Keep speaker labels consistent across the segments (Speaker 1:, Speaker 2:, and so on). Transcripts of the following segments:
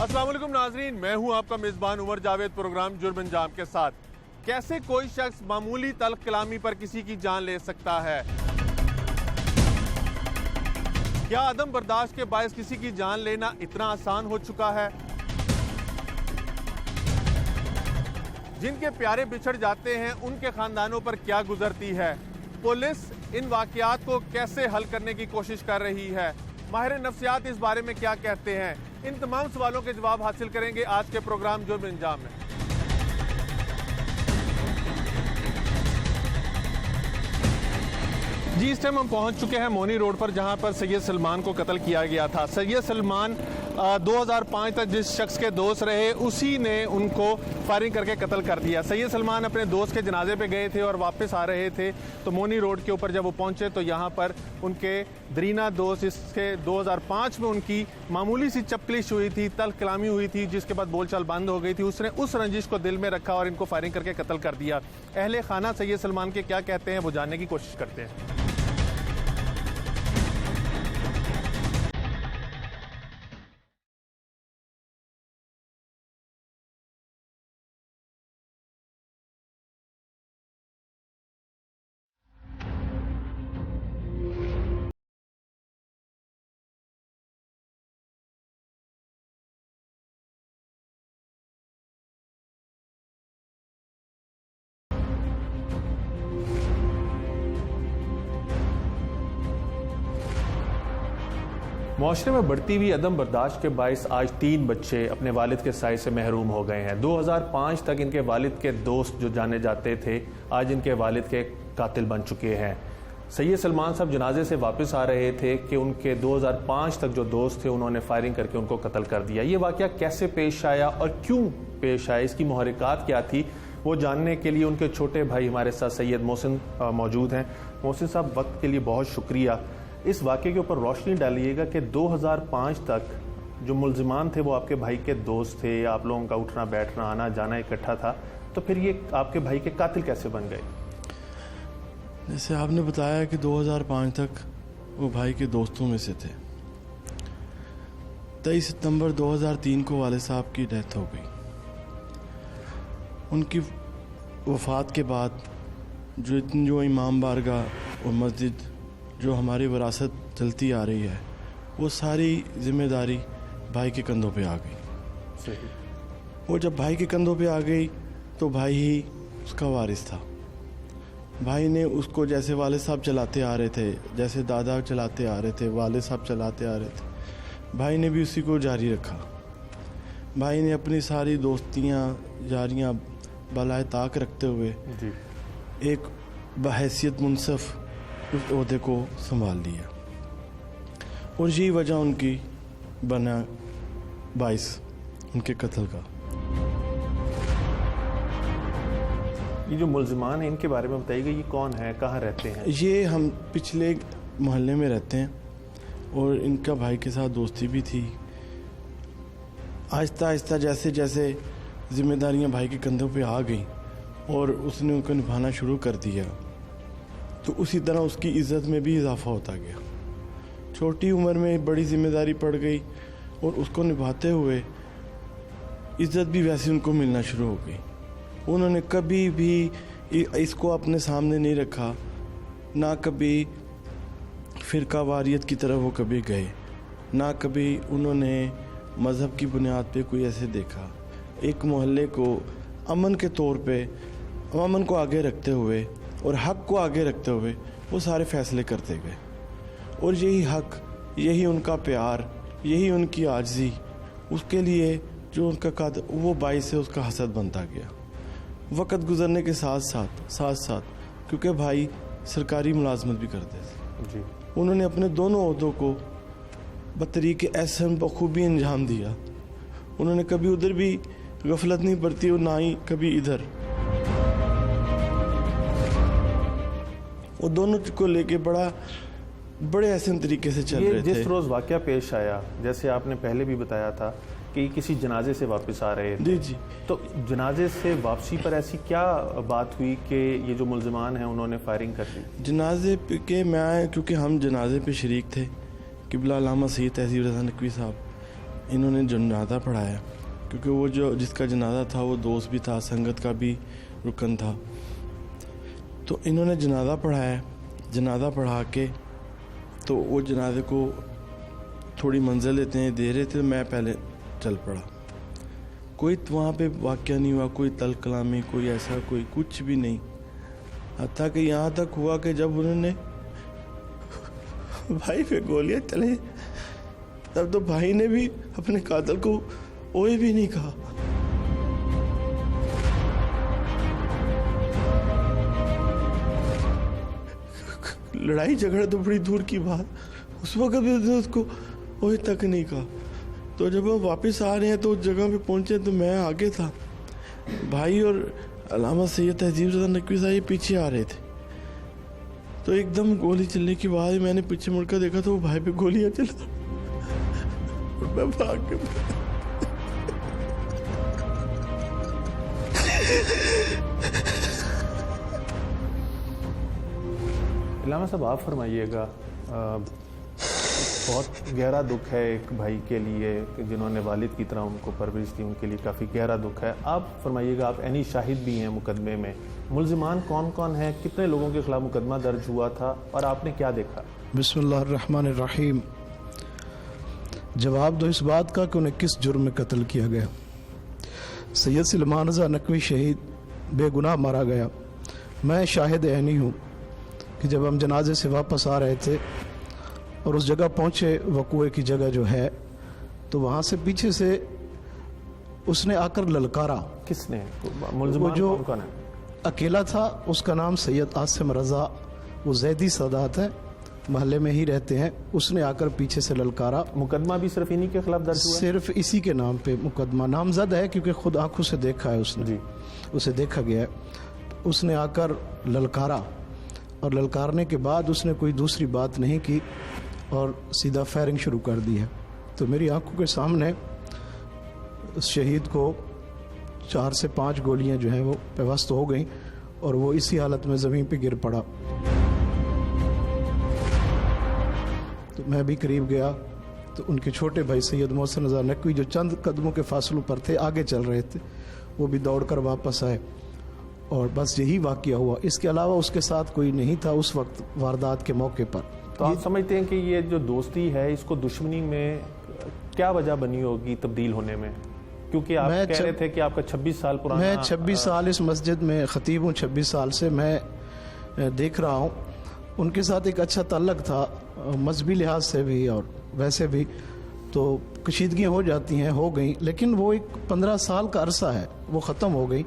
Speaker 1: अस्सलाम वालेकुम नाजरीन, मैं हूं आपका मेजबान उमर जावेद। प्रोग्राम जुर्म अंजाम के साथ। कैसे कोई शख्स मामूली तल्ख कलामी पर किसी की जान ले सकता है? क्या अदम बर्दाश्त के बायस किसी की जान लेना इतना आसान हो चुका है? जिनके प्यारे बिछड़ जाते हैं उनके खानदानों पर क्या गुजरती है? पुलिस इन वाकयात को कैसे हल करने की कोशिश कर रही है? माहिर नफ्सियात इस बारे में क्या कहते हैं? इन तमाम सवालों के जवाब हासिल करेंगे आज के प्रोग्राम जुर्म अंजाम में। जी, इस टाइम हम पहुंच चुके हैं मोनी रोड पर, जहां पर सैयद सलमान को कत्ल किया गया था। सैयद सलमान 2005 तक जिस शख्स के दोस्त रहे उसी ने उनको फायरिंग करके कत्ल कर दिया। सैयद सलमान अपने दोस्त के जनाजे पे गए थे और वापस आ रहे थे, तो मोनी रोड के ऊपर जब वो पहुंचे तो यहाँ पर उनके दरीना दोस्त, जिसके 2005 में उनकी मामूली सी चपकलिश हुई थी, तल्ख कलामी हुई थी, जिसके बाद बोलचाल बंद हो गई थी, उसने उस रंजिश को दिल में रखा और इनको फायरिंग करके कत्ल कर दिया। अहले खाना सैयद सलमान के क्या कहते हैं वो जानने की कोशिश करते हैं। मुआशरे में बढ़ती हुई अदम बर्दाश्त के बायस आज 3 बच्चे अपने वालिद के साए से महरूम हो गए हैं। 2005 तक इनके वालिद के दोस्त जो जाने जाते थे, आज इनके वालिद के कातिल बन चुके हैं। सैयद सलमान साहब जनाजे से वापस आ रहे थे कि उनके 2005 तक जो दोस्त थे उन्होंने फायरिंग करके उनको कत्ल कर दिया। ये वाक़या कैसे पेश आया और क्यों पेश आया, इसकी मुहर्रिकात क्या थी, वो जानने के लिए उनके छोटे भाई हमारे साथ सैयद मोहसिन मौजूद हैं। मोहसिन साहब, वक्त के लिए बहुत शुक्रिया। इस वाक़े के ऊपर रोशनी डालिएगा कि 2005 तक जो मुल्ज़िमान थे वो आपके भाई के दोस्त थे, आप लोगों का उठना बैठना आना जाना इकट्ठा था, तो फिर ये आपके भाई के कातिल कैसे बन गए?
Speaker 2: जैसे आपने बताया कि 2005 तक वो भाई के दोस्तों में से थे। 23 सितंबर 2003 को वाले साहब की डेथ हो गई। उनकी वफ़ात के बाद जो इमाम बारगाह और मस्जिद जो हमारी विरासत चलती आ रही है, वो सारी जिम्मेदारी भाई के कंधों पे आ गई।
Speaker 1: सही।
Speaker 2: वो जब भाई के कंधों पे आ गई तो भाई ही उसका वारिस था। भाई ने उसको जैसे वाले साहब चलाते आ रहे थे, जैसे दादा चलाते आ रहे थे, वाले साहब चलाते आ रहे थे, भाई ने भी उसी को जारी रखा। भाई ने अपनी सारी दोस्तियाँ जारियाँ बलाए ताक रखते हुए
Speaker 1: जी।
Speaker 2: एक बहैसियत मुनसफ उस ओहदे को संभाल लिया, और यही वजह उनकी बना बाइस उनके कत्ल का।
Speaker 1: ये जो मुल्ज़िमान हैं इनके बारे में बताइएगा, ये कौन है, कहाँ रहते हैं?
Speaker 2: ये हम पिछले मोहल्ले में रहते हैं और इनका भाई के साथ दोस्ती भी थी। आहिस्ता आहिस्ता जैसे जैसे जिम्मेदारियां भाई के कंधों पे आ गई और उसने उनको निभाना शुरू कर दिया, तो उसी तरह उसकी इज़्ज़त में भी इजाफा होता गया। छोटी उम्र में बड़ी जिम्मेदारी पड़ गई और उसको निभाते हुए इज़्ज़त भी वैसे उनको मिलना शुरू हो गई। उन्होंने कभी भी इसको अपने सामने नहीं रखा, ना कभी फ़िरका वारियत की तरफ वो कभी गए, ना कभी उन्होंने मज़हब की बुनियाद पे कोई ऐसे देखा। एक मोहल्ले को अमन के तौर पे, अमन को आगे रखते हुए और हक़ को आगे रखते हुए वो सारे फ़ैसले करते गए, और यही हक़, यही उनका प्यार, यही उनकी आजिज़ी, उसके लिए जो उनका कद वो बाइस से उसका हसद बनता गया। वक़्त गुज़रने के साथ साथ क्योंकि भाई सरकारी मुलाजमत भी करते थे
Speaker 1: जी,
Speaker 2: उन्होंने अपने दोनों ओहदों को बतरीके एहसन बखूबी अंजाम दिया। उन्होंने कभी उधर भी गफलत नहीं बरती और ना ही कभी इधर। वो दोनों को लेके बड़े ऐसे तरीके से चल रहे थे।
Speaker 1: जिस रोज़ वाक़या पेश आया, जैसे आपने पहले भी बताया था कि किसी जनाजे से वापस आ रहे थे।
Speaker 2: जी जी।
Speaker 1: तो जनाजे से वापसी पर ऐसी क्या बात हुई कि ये जो मुल्ज़िमान हैं उन्होंने फायरिंग कर दी?
Speaker 2: जनाजे के क्योंकि हम जनाजे पे शरीक थे, क़िबला अल्लामा सैयद तहसीब रज़ा नकवी साहब, इन्होंने जनाजा पढ़ाया, क्योंकि वो जो जिसका जनाजा था वो दोस्त भी था, संगत का भी रुकन था। तो इन्होंने जनाजा पढ़ाया। जनाजा पढ़ा के तो वो जनाजे को थोड़ी मंजिल देते हैं दे रहे थे, मैं पहले चल पड़ा। कोई वहाँ पे वाक़या नहीं हुआ, कोई तल कलामी, कोई ऐसा कोई कुछ भी नहीं। हत्ता कि यहाँ तक हुआ कि जब उन्होंने भाई पे गोलियां चले, तब तो भाई ने भी अपने कातिल को ओए भी नहीं कहा। लड़ाई झगड़ा तो बड़ी दूर की बात, उस वक्त भी उसको ओए तक नहीं कहा। तो जब हम वापस आ रहे हैं तो उस जगह पे पहुंचे तो मैं आगे था, भाई और अल्लामा सैयद तहजीब रज़ा नकवी साहब पीछे आ रहे थे। तो एकदम गोली चलने के बाद मैंने पीछे मुड़कर देखा तो वो भाई पे गोलियां चला और मैं भाग के
Speaker 1: इलामा साहब आप फरमाइएगा, बहुत गहरा दुख है एक भाई के लिए कि जिन्होंने वालिद की तरह उनको परवरिश दी, उनके लिए काफ़ी गहरा दुख है। आप फरमाइएगा, आप ऐनी शाहिद भी हैं मुकदमे में, मुल्ज़िमान कौन कौन हैं, कितने लोगों के खिलाफ मुकदमा दर्ज हुआ था और आपने क्या देखा?
Speaker 3: बिस्मिल्लाहिर्रहमानिर्रहीम। जवाब दो इस बात का कि उन्हें किस जुर्म में कत्ल किया गया। सैयद सलमान रज़ा नकवी शहीद बेगुनाह मारा गया। मैं शाहिद ऐनी हूँ कि जब हम जनाजे से वापस आ रहे थे और उस जगह पहुँचे, वक़ूए की जगह जो है, तो वहाँ से पीछे से उसने आकर ललकारा।
Speaker 1: किसने? मुल्ज़िमान
Speaker 3: जो
Speaker 1: कौन कौन है?
Speaker 3: अकेला था, उसका नाम सैयद आसिम रज़ा, वो जैदी सादात है, महल्ले में ही रहते हैं। उसने आकर पीछे से ललकारा।
Speaker 1: मुकदमा भी सिर्फ इन्हीं के खिलाफ दर्ज हुआ?
Speaker 3: सिर्फ इसी के नाम पे मुकदमा नामजद है, क्योंकि खुद आंखों से देखा है उसने
Speaker 1: जी।
Speaker 3: उसे देखा गया है। उसने आकर ललकारा और ललकारने के बाद उसने कोई दूसरी बात नहीं की और सीधा फायरिंग शुरू कर दी है। तो मेरी आंखों के सामने शहीद को 4 से 5 गोलियां जो हैं वो पेवस्त हो गई और वो इसी हालत में ज़मीन पे गिर पड़ा। तो मैं भी करीब गया तो उनके छोटे भाई सैयद मोहसिन रज़ा नकवी जो चंद कदमों के फासलों पर थे, आगे चल रहे थे, वो भी दौड़कर वापस आए और बस यही वाक़या हुआ। इसके अलावा उसके साथ कोई नहीं था उस वक्त वारदात के मौके पर।
Speaker 1: तो आप समझते हैं कि ये जो दोस्ती है, इसको दुश्मनी में क्या वजह बनी होगी तब्दील होने में? क्योंकि आप कह रहे थे कि आपका 26 साल पुराना।
Speaker 3: मैं 26 साल इस मस्जिद में ख़तीब हूँ, 26 साल से मैं देख रहा हूँ। उनके साथ एक अच्छा ताल्लुक़ था, मजहबी लिहाज से भी और वैसे भी। तो कशीदगियाँ हो जाती हैं, हो गई, लेकिन वो एक 15 साल का अरसा है, वो ख़त्म हो गई।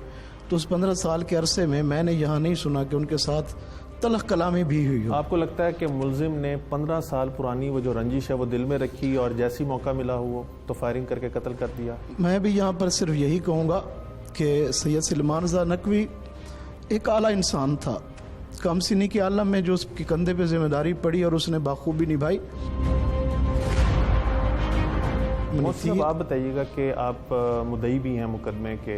Speaker 3: तो उस 15 साल के अरसे में मैंने यहाँ नहीं सुना कि उनके साथ तलख कलामी भी हुई हो।
Speaker 1: आपको लगता है कि मुल्जिम ने 15 साल पुरानी वो जो रंजिश है वो दिल में रखी और जैसी मौका मिला हो तो फायरिंग करके कत्ल कर दिया?
Speaker 3: मैं भी यहाँ पर सिर्फ यही कहूँगा कि सैयद सलमान रज़ा नकवी एक आला इंसान था। कम सिनी के आलम में जो उसके कंधे पे जिम्मेदारी पड़ी और उसने बाखूबी निभाई।
Speaker 1: आप बताइएगा कि आप मुद्दई भी हैं मुकदमे के,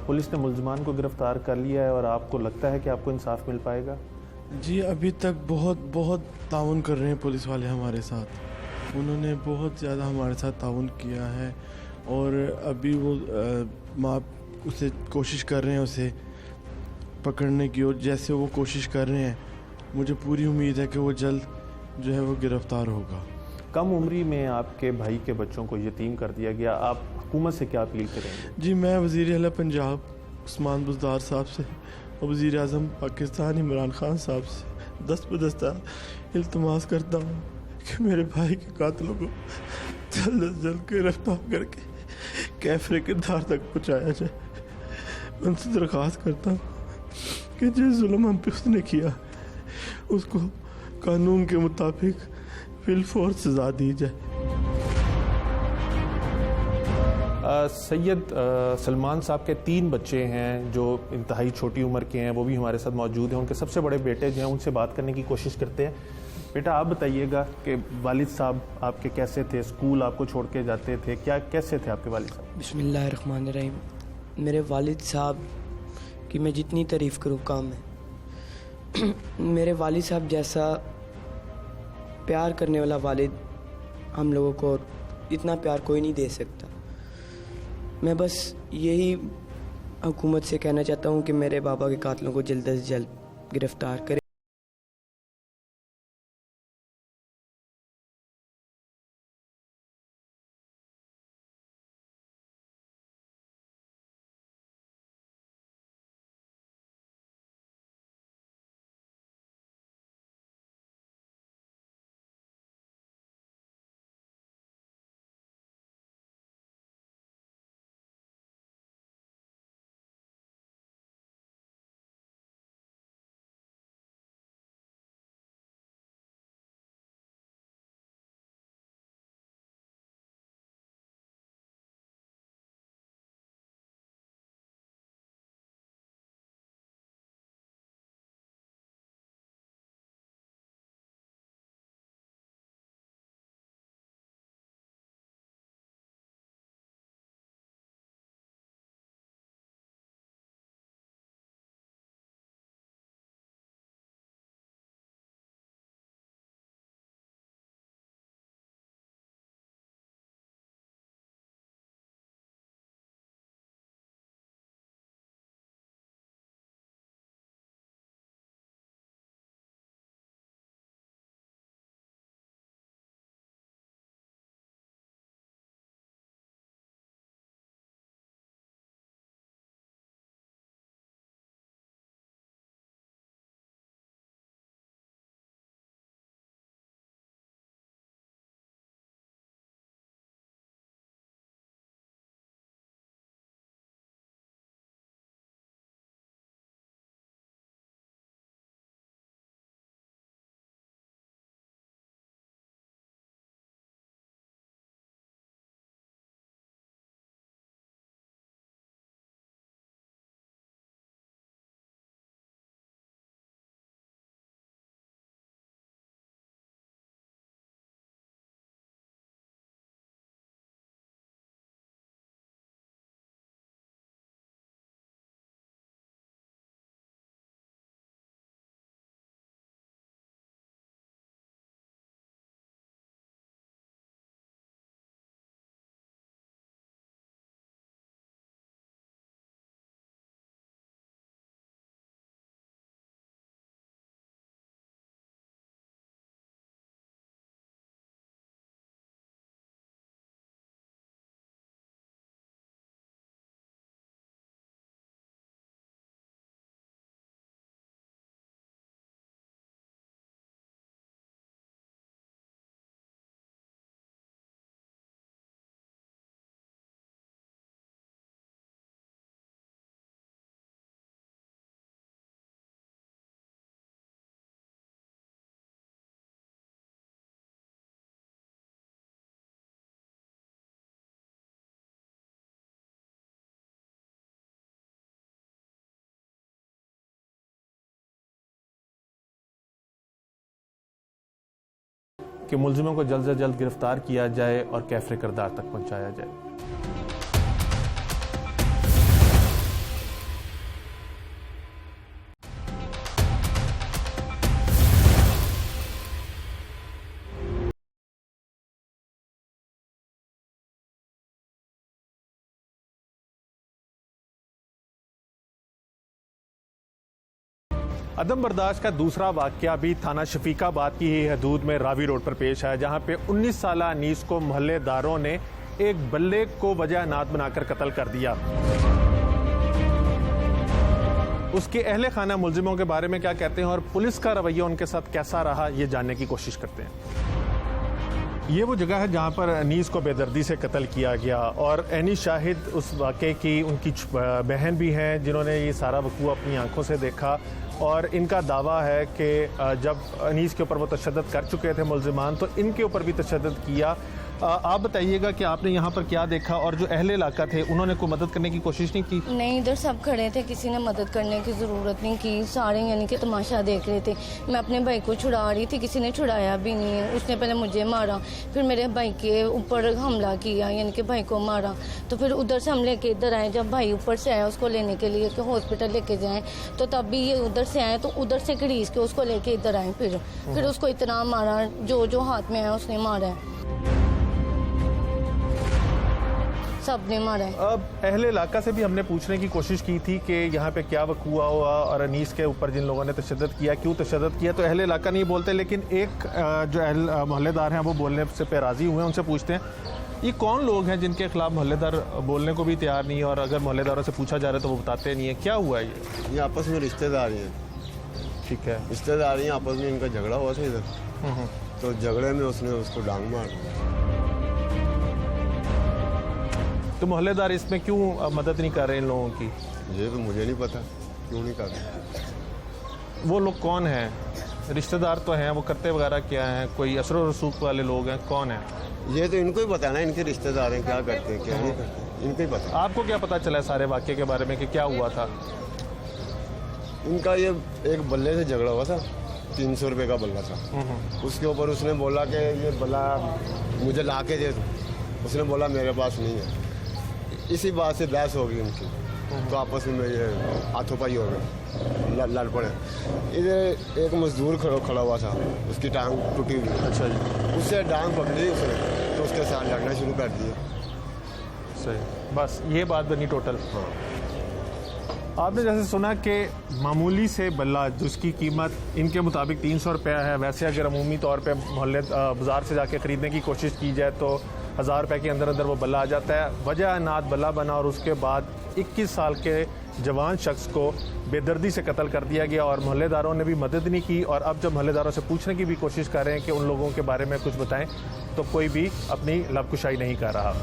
Speaker 1: पुलिस ने मुल्जिमान को गिरफ्तार कर लिया है और आपको लगता है कि आपको इंसाफ मिल पाएगा?
Speaker 2: जी, अभी तक बहुत ताउन कर रहे हैं पुलिस वाले हमारे साथ। उन्होंने बहुत ज़्यादा हमारे साथ ताउन किया है और अभी वो उसे कोशिश कर रहे हैं उसे पकड़ने की, और जैसे वो कोशिश कर रहे हैं मुझे पूरी उम्मीद है कि वो जल्द जो है वो गिरफ्तार होगा।
Speaker 1: कम उम्री में आपके भाई के बच्चों को यतीम कर दिया गया, आप हुकूमत से क्या अपील करेंगे?
Speaker 2: जी, मैं वज़ीर आला पंजाब उस्मान बुज़दार साहब से और वज़ीर आज़म पाकिस्तान इमरान खान साहब से दस्त बदस्ता इल्तमास करता हूँ कि मेरे भाई के कातिलों को जल्द अज जल्द गिरफ्तार करके कैफरे के धार तक पहुँचाया जाए। उनसे दरख्वास्त करता हूँ कि जिस जुल्म हम पे उसने किया उसको कानून के मुताबिक फिलफौर सजा दी जाए।
Speaker 1: सैयद सलमान साहब के 3 बच्चे हैं जो इंतहाई छोटी उम्र के हैं, वो भी हमारे साथ मौजूद हैं। उनके सबसे बड़े बेटे जो हैं उनसे बात करने की कोशिश करते हैं। बेटा, आप बताइएगा कि वालिद साहब आपके कैसे थे? स्कूल आपको छोड़ के जाते थे, क्या कैसे थे आपके वालिद साहब?
Speaker 4: बिस्मिल्लाहिर्रहमानिर्रहीम। मेरे वालिद साहब की मैं जितनी तारीफ़ करूँ कम है। मेरे वालिद साहब जैसा प्यार करने वाला वालिद हम लोगों को इतना प्यार कोई नहीं दे सकता। मैं बस यही हुकूमत से कहना चाहता हूँ कि मेरे बाबा के कातलों को जल्द से जल्द गिरफ्तार करे।
Speaker 1: कि मुलजिमों को जल्द से जल्द गिरफ्तार किया जाए और कैफरे किरदार तक पहुंचाया जाए। अदम बर्दाश्त का दूसरा वाकया भी थाना शफीकाबाद की ही हदूद में रावी रोड पर पेश आया, जहां पे 19 साल अनीस को मोहल्लेदारों ने एक बल्ले को वजह नात बनाकर कत्ल कर दिया। उसके अहले खाना मुलजिमों के बारे में क्या कहते हैं और पुलिस का रवैया उनके साथ कैसा रहा, ये जानने की कोशिश करते हैं। ये वो जगह है जहाँ पर अनीस को बेदर्दी से कत्ल किया गया और ऐनी शाहिद उस वाक़े की उनकी बहन भी हैं जिन्होंने ये सारा वकूआ अपनी आंखों से देखा और इनका दावा है कि जब अनीस के ऊपर वो तशद्दुद कर चुके थे मुलजिमान, तो इनके ऊपर भी तशद्दुद किया। आप बताइएगा कि आपने यहाँ पर क्या देखा और जो अहले इलाका थे उन्होंने कोई मदद करने की कोशिश नहीं की?
Speaker 5: नहीं, इधर सब खड़े थे, किसी ने मदद करने की ज़रूरत नहीं की, सारे यानी कि तमाशा देख रहे थे। मैं अपने भाई को छुड़ा रही थी, किसी ने छुड़ाया भी नहीं है। उसने पहले मुझे मारा, फिर मेरे भाई के ऊपर हमला किया, यानी कि भाई को मारा। तो फिर उधर से हम लेके इधर आए, जब भाई ऊपर से आया उसको लेने के लिए कि हॉस्पिटल लेके जाएँ, तो तब भी ये उधर से आए, तो उधर से घड़ीस के उसको लेके इधर आए। फिर उसको इतना मारा, जो हाथ में आया उसने मारा है। सब ने मारा है।
Speaker 1: अब अहले इलाका से भी हमने पूछने की कोशिश की थी कि यहाँ पे क्या वक़ूआ हुआ और अनीस के ऊपर जिन लोगों ने तशद्दुद किया, क्यों तशद्दुद किया, तो अहले इलाका नहीं बोलते, लेकिन एक जो मोहल्लेदार हैं वो बोलने से पे राज़ी हुए हैं। उनसे पूछते हैं ये कौन लोग हैं जिनके खिलाफ मोहल्लेदार बोलने को भी तैयार नहीं है, और अगर मोहल्लेदारों से पूछा जा रहा है तो वो बताते नहीं है। क्या हुआ है
Speaker 6: ये आपस में रिश्तेदारी हैं।
Speaker 1: ठीक है,
Speaker 6: रिश्तेदारी हैं, आपस में इनका झगड़ा हुआ था इधर, तो झगड़े में उसने उसको डांग मार।
Speaker 1: तो मोहल्लेदार इसमें क्यों मदद नहीं कर रहे इन लोगों की?
Speaker 6: ये तो मुझे नहीं पता क्यों नहीं कर रहे।
Speaker 1: वो लोग कौन हैं? रिश्तेदार तो हैं, वो करते वगैरह क्या हैं? कोई असर व रसूख वाले लोग हैं? कौन हैं?
Speaker 6: ये तो इनको ही पता ना, इनके रिश्तेदार हैं, क्या करते हैं क्या नहीं करते, इनको ही पता।
Speaker 1: आपको क्या पता चला सारे वाक़े के बारे में कि क्या हुआ था?
Speaker 6: इनका ये एक बल्ले से झगड़ा हुआ था, 300 रुपये का बल्ला था। उसके ऊपर उसने बोला कि ये बल्ला मुझे ला के दे दो, उसने बोला मेरे पास नहीं है। इसी बात से बहस हो गई उनकी, तो आपस में ये हाथों-पाई हो गए, लड़ पड़े। इधर एक मजदूर खड़ा हुआ था, उसकी टांग टूटी हुई।
Speaker 1: अच्छा जी,
Speaker 6: उससे टांग पकड़ी उसने, तो उसके साथ लड़ना शुरू कर दिया।
Speaker 1: सही, बस ये बात बनी टोटल।
Speaker 6: हाँ,
Speaker 1: आपने जैसे सुना कि मामूली से बल्ला जिसकी कीमत इनके मुताबिक 300 रुपया है, वैसे अगर अमूमी तौर पे मोहल्ले बाज़ार से जाके ख़रीदने की कोशिश की जाए तो 1000 रुपये के अंदर अंदर वो बल्ला आ जाता है। वजह नात बल्ला बना और उसके बाद 21 साल के जवान शख्स को बेदर्दी से कत्ल कर दिया गया, और मोहल्लेदारों ने भी मदद नहीं की। और अब जब मोहल्लेदारों से पूछने की भी कोशिश कर रहे हैं कि उन लोगों के बारे में कुछ बताएं, तो कोई भी अपनी लबकुशाई नहीं कर रहा।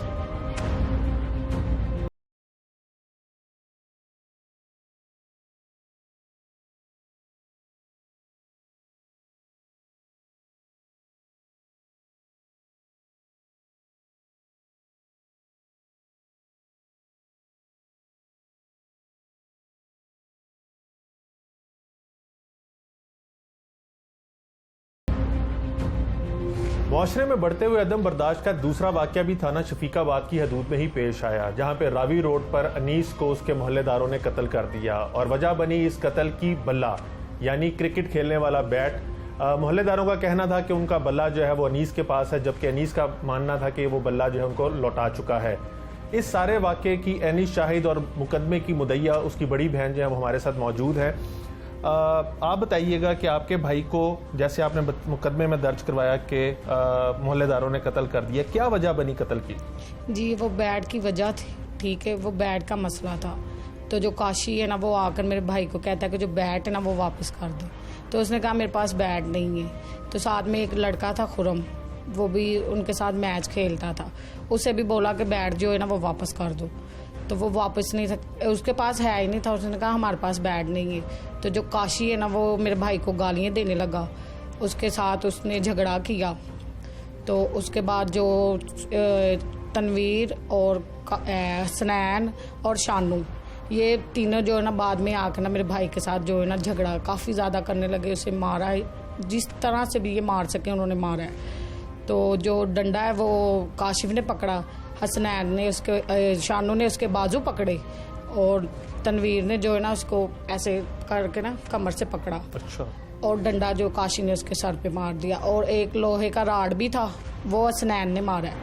Speaker 1: मुआशरे में बढ़ते हुए अदम बर्दाश्त का दूसरा वाक़या भी थाना शफीकाबाद की हदूद में ही पेश आया, जहां पे रावी रोड पर अनीस को उसके मोहल्लेदारों ने कत्ल कर दिया, और वजह बनी इस कत्ल की बल्ला यानी क्रिकेट खेलने वाला बैट। मोहल्लेदारों का कहना था कि उनका बल्ला जो है वो अनीस के पास है, जबकि अनीस का मानना था कि वो बल्ला जो है उनको लौटा चुका है। इस सारे वाक़े की अनीस शाहिद और मुकदमे की मुदैया उसकी बड़ी बहन जो है वो हमारे साथ मौजूद है। आप बताइएगा कि आपके भाई को जैसे आपने मुकदमे में दर्ज करवाया कि मोहल्लेदारों ने कत्ल कर दिया, क्या वजह बनी कत्ल की?
Speaker 7: जी वो बैट की वजह थी, ठीक है, वो बैट का मसला था। तो जो काशी है ना वो आकर मेरे भाई को कहता है कि जो बैट है ना वो वापस कर दो। तो उसने कहा मेरे पास बैट नहीं है। तो साथ में एक लड़का था खुरम, वो भी उनके साथ मैच खेलता था, उसे भी बोला कि बैट जो है ना वो वापस कर दो। तो वो वापस नहीं था, उसके पास है ही नहीं था। उसने कहा हमारे पास बैट नहीं है। तो जो काशी है ना वो मेरे भाई को गालियाँ देने लगा, उसके साथ उसने झगड़ा किया। तो उसके बाद जो तनवीर और हसनैन और शानू, ये तीनों जो है ना बाद में आकर ना मेरे भाई के साथ जो है ना झगड़ा काफ़ी ज़्यादा करने लगे, उसे मारा है जिस तरह से भी ये मार सके उन्होंने मारा है। तो जो डंडा है वो काशिफ ने पकड़ा, हसनैन ने उसके, शानू ने उसके बाजू पकड़े, और तनवीर ने जो है ना उसको ऐसे करके ना कमर से पकड़ा।
Speaker 1: अच्छा।
Speaker 7: और डंडा जो काशी ने उसके सर पे मार दिया, और एक लोहे का राड भी था वो हसनैन ने मारा है।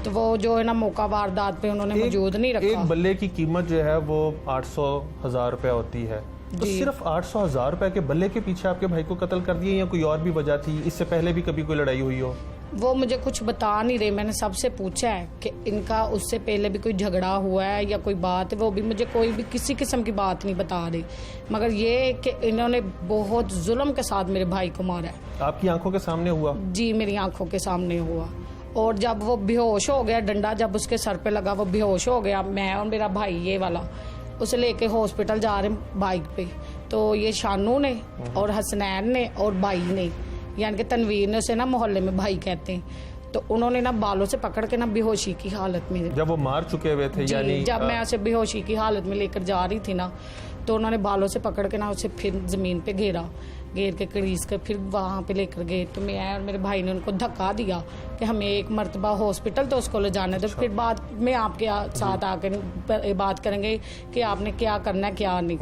Speaker 7: तो वो जो है ना मौका वारदात पे उन्होंने मौजूद नहीं रखा।
Speaker 1: एक बल्ले की कीमत जो है वो 800,000 रुपया होती है, तो सिर्फ 800,000 रुपए के बल्ले के पीछे आपके भाई को कत्ल कर दिया, या कोई और भी वजह थी? इससे पहले भी कभी कोई लड़ाई हुई हो?
Speaker 7: वो मुझे कुछ बता नहीं रहे। मैंने सबसे पूछा है कि इनका उससे पहले भी कोई झगड़ा हुआ है या कोई बात है, वो भी मुझे कोई भी किसी किस्म की बात नहीं बता रही। मगर ये कि इन्होंने बहुत जुल्म के साथ मेरे भाई को मारा है।
Speaker 1: आपकी आंखों के सामने हुआ?
Speaker 7: जी मेरी आंखों के सामने हुआ। और जब वो बेहोश हो गया, डंडा जब उसके सर पे लगा वो बेहोश हो गया, मैं और मेरा भाई ये वाला उसे लेके हॉस्पिटल जा रहे बाइक पे। तो ये शानू ने और हसनैन ने और भाई ने, यानी कि तनवीर ने, उसे ना मोहल्ले में भाई कहते हैं, तो उन्होंने ना बालों से पकड़ के ना बेहोशी की हालत में,
Speaker 1: जब वो मार चुके हुए थे, यानी
Speaker 7: जब मैं उसे बेहोशी की हालत में लेकर जा रही थी ना, तो उन्होंने बालों से पकड़ के ना उसे फिर ज़मीन पे घेर के करीज कर फिर वहाँ पे लेकर गए। तो मैं और मेरे भाई ने उनको धक्का दिया कि हमें एक मरतबा हॉस्पिटल तो उसको ले जाने दो, फिर बाद में आपके साथ आकर बात करेंगे कि आपने क्या करना है क्या नहीं।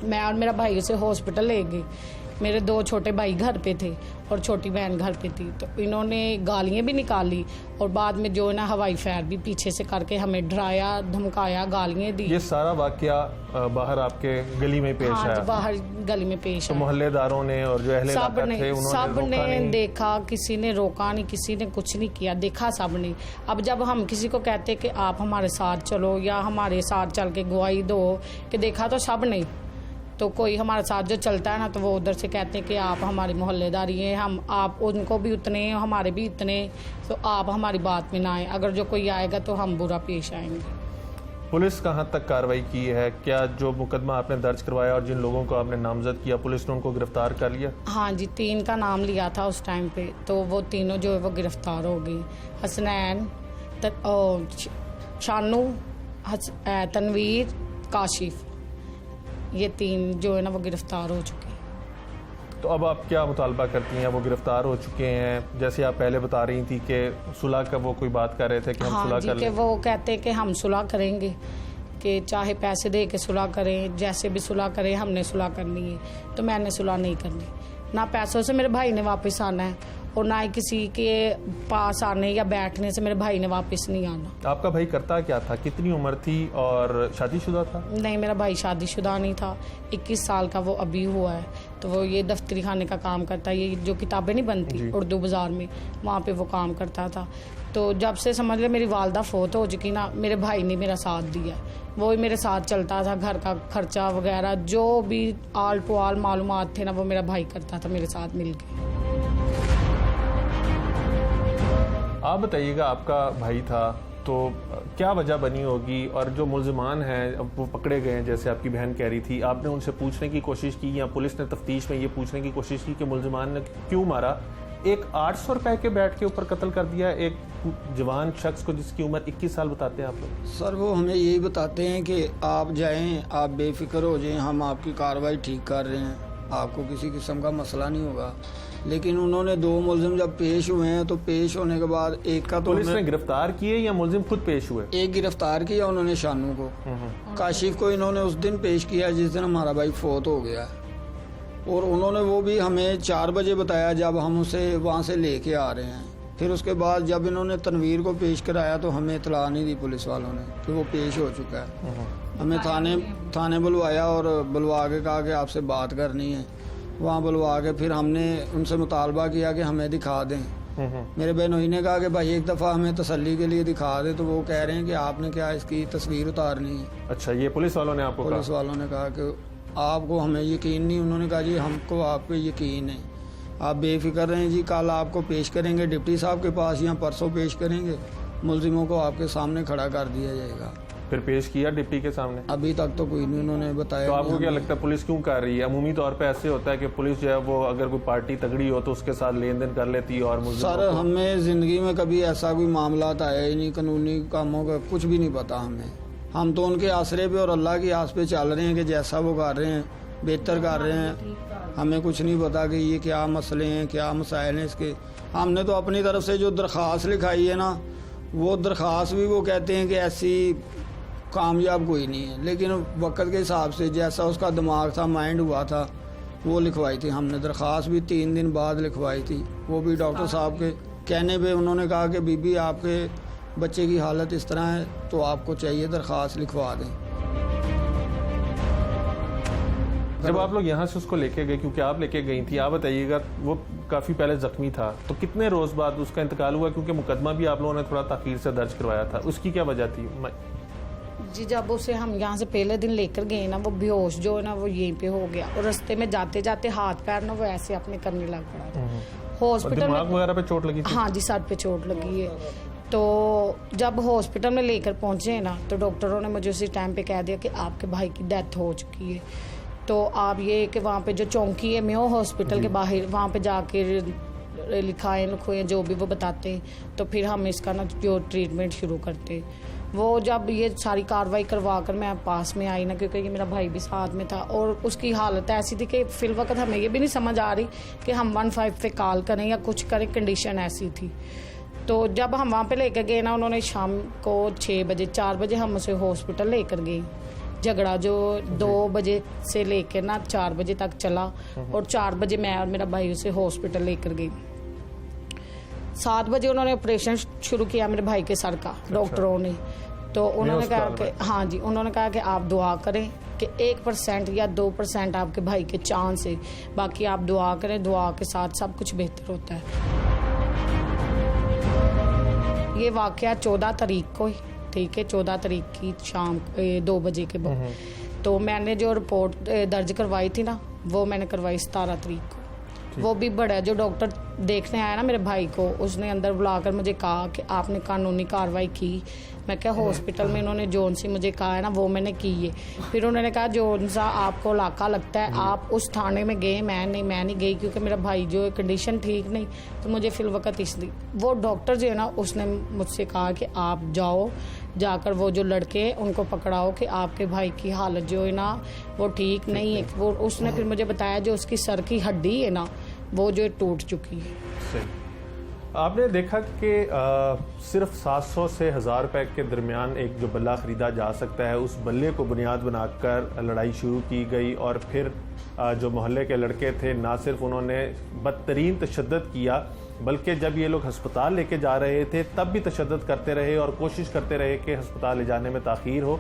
Speaker 7: मैं और मेरा भाई उसे हॉस्पिटल ले गए। मेरे 2 छोटे भाई घर पे थे और छोटी बहन घर पे थी। तो इन्होंने गालियाँ भी निकाली और बाद में जो है ना हवाई फायर भी पीछे से करके हमें डराया, धमकाया, गालियाँ दी।
Speaker 1: ये सारा वाकया बाहर आपके गली में पेश
Speaker 7: हाँ
Speaker 1: आया?
Speaker 7: जी, बाहर गली में पेश
Speaker 1: तो
Speaker 7: आया।
Speaker 1: मोहल्लेदारों ने और जो अहले इलाका थे
Speaker 7: सब
Speaker 1: उन्होंने रोका
Speaker 7: ने
Speaker 1: नहीं?
Speaker 7: देखा, किसी ने रोका नहीं, किसी ने कुछ नहीं किया, देखा सब ने। अब जब हम किसी को कहते कि आप हमारे साथ चलो या हमारे साथ चल के गवाही दो कि देखा तो सब नहीं, तो कोई हमारे साथ जो चलता है ना तो वो उधर से कहते हैं कि आप हमारी मोहल्लेदारी हैं, हम आप उनको भी उतने हमारे भी इतने, तो आप हमारी बात में ना आए, अगर जो कोई आएगा तो हम बुरा पेश आएंगे।
Speaker 1: पुलिस कहाँ तक कार्रवाई की है? क्या जो मुकदमा आपने दर्ज करवाया और जिन लोगों को आपने नामजद किया पुलिस ने उनको गिरफ्तार कर लिया?
Speaker 7: हाँ जी, 3 का नाम लिया था उस टाइम पे, तो वो तीनों जो है वो गिरफ्तार हो गई। हसनैन, शानू, तनवीर, काशिफ, ये 3 जो है ना वो गिरफ्तार हो चुके हैं।
Speaker 1: तो अब आप क्या मुतालबा करती हैं? वो गिरफ्तार हो चुके हैं, जैसे आप पहले बता रही थी कि सुलह का वो कोई बात कर रहे थे कि हम सुलह कर लें।
Speaker 7: वो कहते हैं कि हम सुलह करेंगे, कि चाहे पैसे दे के सुलह करें, जैसे भी सुलह करें, हमने सुलह करनी है। तो मैंने सुलह नहीं करनी, ना पैसों से मेरे भाई ने वापस आना है और ना ही किसी के पास आने या बैठने से मेरे भाई ने वापस नहीं आना।
Speaker 1: आपका भाई करता क्या था? कितनी उम्र थी और शादीशुदा था?
Speaker 7: नहीं, मेरा भाई शादीशुदा नहीं था, 21 साल का वो अभी हुआ है। तो वो ये दफ्तरी खाने का काम करता है, ये जो किताबें नहीं बनती उर्दू बाज़ार में, वहाँ पे वो काम करता था। तो जब से समझ ले मेरी वालदा फोत हो चुकी ना, मेरे भाई ने मेरा साथ दिया, वो मेरे साथ चलता था, घर का खर्चा वगैरह जो भी आल टू आल मालूमात थे ना वो मेरा भाई करता था मेरे साथ मिलके।
Speaker 1: आप बताइएगा, आपका भाई था तो क्या वजह बनी होगी, और जो मुल्जिमान हैं अब वो पकड़े गए हैं जैसे आपकी बहन कह रही थी, आपने उनसे पूछने की कोशिश की या पुलिस ने तफ्तीश में ये पूछने की कोशिश की कि मुल्जिमान ने क्यों मारा? एक 800 रुपए के बैट के ऊपर कत्ल कर दिया एक जवान शख्स को जिसकी उम्र 21 साल बताते हैं आप लोग?
Speaker 8: सर वो हमें यही बताते हैं कि आप जाएं, आप बेफिक्र हो जाएं, हम आपकी कार्रवाई ठीक कर रहे हैं, आपको किसी किस्म का मसला नहीं होगा। लेकिन उन्होंने 2 मुल्जिम जब पेश हुए हैं तो पेश होने के बाद एक का तो
Speaker 1: पुलिस ने गिरफ्तार किए या मुल्जिम खुद पेश हुए?
Speaker 8: एक गिरफ्तार किया उन्होंने शानू को, काशिफ को इन्होंने उस दिन पेश किया जिस दिन हमारा भाई फोत हो गया, और उन्होंने वो भी हमें 4 बजे बताया जब हम उसे वहाँ से लेके आ रहे हैं। फिर उसके बाद जब इन्होंने तनवीर को पेश कराया तो हमें इतला नहीं दी पुलिस वालों ने कि वो पेश हो चुका है। हमें थाने बुलवाया और बुलवा के कहा कि आपसे बात करनी है। वहाँ बुलवा के फिर हमने उनसे मुतालबा किया कि हमें दिखा दें। मेरे बहनोई ने कहा कि भाई एक दफ़ा हमें तसल्ली के लिए दिखा दे, तो वो कह रहे हैं कि आपने क्या इसकी तस्वीर उतारनी है।
Speaker 1: अच्छा, ये पुलिस वालों ने आपको
Speaker 8: पुलिस वालों ने कहा कि आपको हमें यकीन नहीं। उन्होंने कहा जी हमको आप पे यकीन है, आप बेफिक्र रहें जी, कल आपको पेश करेंगे डिप्टी साहब के पास या परसों पेश करेंगे, मुल्जिमों को आपके सामने खड़ा कर दिया जाएगा।
Speaker 1: फिर पेश किया डिप्टी के सामने?
Speaker 8: अभी तक तो कोई नहीं उन्होंने बताया।
Speaker 1: तो आपको क्या लगता है पुलिस क्यों कर रही है? अमूमी तौर पे ऐसे होता है कि पुलिस जो है वो अगर कोई पार्टी तगड़ी हो तो उसके साथ लेन देन कर लेती है और
Speaker 8: सर हमें ज़िंदगी में कभी ऐसा कोई मामला आया ही नहीं, कानूनी कामों का कुछ भी नहीं पता हमें। हम तो उनके आसरे पे और अल्लाह की आस पे चल रहे हैं कि जैसा वो कर रहे हैं बेहतर कर रहे हैं। हमें कुछ नहीं पता कि ये क्या मसले हैं, क्या मसाइल हैं इसके। हमने तो अपनी तरफ से जो दरख्वास्त लिखाई है ना, वो दरख्वास्त भी वो कहते हैं कि ऐसी कामयाब कोई नहीं है, लेकिन वक्त के हिसाब से जैसा उसका दिमाग था, माइंड हुआ था, वो लिखवाई थी हमने। दरख्वास्त भी 3 दिन बाद लिखवाई थी, वो भी डॉक्टर साहब के कहने पे। उन्होंने कहा कि बीबी आपके बच्चे की हालत इस तरह है तो आपको चाहिए दरख्वास्त लिखवा दें।
Speaker 1: जब आप लोग यहाँ से उसको लेके गए, क्योंकि आप लेके गई थी, आप बताइएगा वो काफ़ी पहले जख्मी था, तो कितने रोज़ बाद उसका इंतकाल हुआ? क्योंकि मुकदमा भी आप लोगों ने थोड़ा ताख़ीर से दर्ज करवाया था, उसकी क्या वजह थी?
Speaker 7: जी, जब उसे हम यहाँ से पहले दिन लेकर गए ना, वो बेहोश जो है ना वो यहीं पे हो गया, और रास्ते में जाते जाते हाथ पैर ना वो ऐसे अपने करने लग पड़ा था। हॉस्पिटल
Speaker 1: दिमाग वगैरह पे चोट लगी थी?
Speaker 7: हाँ जी, सर पे चोट लगी है। तो जब हॉस्पिटल में लेकर पहुँचे ना तो डॉक्टरों ने मुझे उसी टाइम पे कह दिया कि आपके भाई की डेथ हो चुकी है, तो आप ये कि वहाँ पे जो चौंकी है मेयो हॉस्पिटल के बाहर, वहाँ पे जाके लिखाएं लिखोएं जो भी वो बताते हैं, तो फिर हम इसका ना जो ट्रीटमेंट शुरू करते। वो जब ये सारी कार्रवाई करवा कर मैं पास में आई ना, क्योंकि मेरा भाई भी साथ में था, और उसकी हालत ऐसी थी कि फिल वक्त हमें ये भी नहीं समझ आ रही कि हम 15 पे कॉल करें या कुछ करें, कंडीशन ऐसी थी। तो जब हम वहाँ पे लेकर गए ना, उन्होंने शाम को 6 बजे 4 बजे हम उसे हॉस्पिटल लेकर गए। झगड़ा जो 2 बजे से लेकर ना 4 बजे तक चला, और 4 बजे मैं और मेरा भाई उसे हॉस्पिटल लेकर गई। 7 बजे उन्होंने ऑपरेशन शुरू किया मेरे भाई के सर का, डॉक्टरों ने। तो उन्होंने कहा कि हाँ जी, उन्होंने कहा कि आप दुआ करें कि 1% या 2% आपके भाई के चांस है, बाकी आप दुआ करें, दुआ के साथ सब कुछ बेहतर होता है। ये वाकया 14 तारीख को ही, ठीक है, 14 तारीख की शाम 2 बजे के बाद। तो मैंने जो रिपोर्ट दर्ज करवाई थी ना, वो मैंने करवाई 17 तारीख को। वो भी बड़ा जो डॉक्टर देखने आया ना मेरे भाई को, उसने अंदर बुलाकर मुझे कहा कि आपने कानूनी कार्रवाई की। मैं क्या हॉस्पिटल में इन्होंने जोन सी मुझे कहा है ना, वो मैंने की है। फिर उन्होंने कहा जोन सा आपको इलाका लगता है, आप उस थाने में गए। मैं नहीं गई, क्योंकि मेरा भाई जो कंडीशन ठीक नहीं, तो मुझे फिल वक्त इसलिए वो डॉक्टर जो है ना, उसने मुझसे कहा कि आप जाओ, जाकर वो जो लड़के हैं उनको पकड़ाओ कि आपके भाई की हालत जो है ना वो ठीक नहीं है। वो उसने फिर मुझे बताया जो उसकी सर की हड्डी है ना, वो जो टूट चुकी है।
Speaker 1: सही। आपने देखा कि सिर्फ 700 से 1000 रुपए के दरमियान एक जो बल्ला ख़रीदा जा सकता है, उस बल्ले को बुनियाद बनाकर लड़ाई शुरू की गई। और फिर जो मोहल्ले के लड़के थे, ना सिर्फ उन्होंने बदतरीन तशद्दुद किया, बल्कि जब ये लोग हस्पताल लेके जा रहे थे तब भी तशद्दुद करते रहे और कोशिश करते रहे कि हस्पताल ले जाने में ताख़ीर हो।